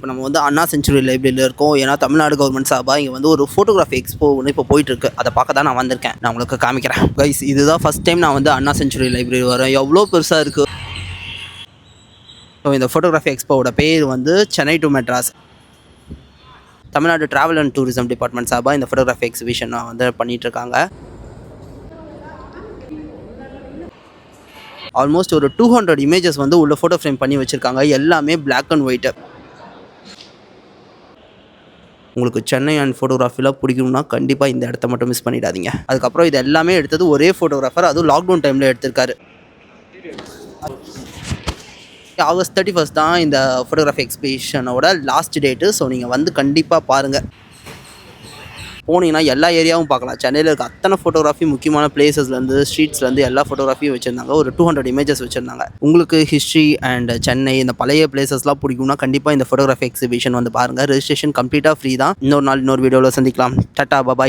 இப்போ நம்ம வந்து அண்ணா செஞ்சுரி லைப்ரரியில் இருக்கோம். ஏன்னா தமிழ்நாடு கவர்மெண்ட் சார்பாக இங்கே வந்து ஒரு ஃபோட்டோகிராஃபி எக்ஸ்போ ஒன்று இப்போ போயிட்டுருக்கு. அதை பார்க்க தான் நான் வந்திருக்கேன். நான் உங்களுக்கு காமிக்கிறேன். கைஸ், இதுதான் ஃபஸ்ட் டைம் நான் வந்து அண்ணா செஞ்சுரி லைப்ரரி வரேன். எவ்வளோ பெருசாக இருக்குது. ஸோ இந்த ஃபோட்டோகிராஃபி எக்ஸ்போவோட பேர் வந்து Chennai to Madras. Tamil Nadu travel and tourism department சார்பாக இந்த ஃபோட்டோகிராஃபி எக்ஸிபிஷன் வந்து பண்ணிகிட்ருக்காங்க. ஆல்மோஸ்ட் ஒரு 200 இமேஜஸ் வந்து உள்ள ஃபோட்டோ ஃப்ரேம் பண்ணி வச்சுருக்காங்க. எல்லாமே பிளாக் அண்ட் ஒயிட்டு. உங்களுக்கு சென்னை அண்ட் ஃபோட்டோகிராஃபிலாம் பிடிக்கணும்னா கண்டிப்பாக இந்த இடத்த மட்டும் மிஸ் பண்ணிடாதீங்க. அதுக்கப்புறம் இது எல்லாமே எடுத்தது ஒரே ஃபோட்டோகிராஃபர், அதுவும் லாக்டவுன் டைமில் எடுத்திருக்காரு. ஆகஸ்ட் 31 தான் இந்த ஃபோட்டோகிராஃபி எக்ஸிபிஷனோட லாஸ்ட் டேட்டு. ஸோ நீங்கள் வந்து கண்டிப்பாக பாருங்கள். போனீங்கன்னா எல்லா ஏரியாவும் பார்க்கலாம். சென்னையில் இருக்க அத்தனை ஃபோட்டோகிராஃபி, முக்கியமான பிளேசஸ்லேருந்து ஸ்ட்ரீட்ஸ்லேருந்து எல்லா ஃபோட்டோகிராஃபியும் வச்சுருந்தாங்க. ஒரு 200 இமேஜஸ் வச்சுருந்தாங்க. உங்களுக்கு ஹிஸ்ட்ரி அண்ட் சென்னை இந்த பழைய பிளேசஸ்லாம் பிடிக்கும்னா கண்டிப்பாக இந்த ஃபோட்டோகிராஃபி எக்ஸிபிஷன் வந்து பாருங்கள். ரெஜிஸ்ட்ரேஷன் கம்ப்ளீட்டாக ஃப்ரீ தான். இன்னொரு நாள் இன்னொரு வீடியோவில் சந்திக்கலாம். டாடா, பாய்.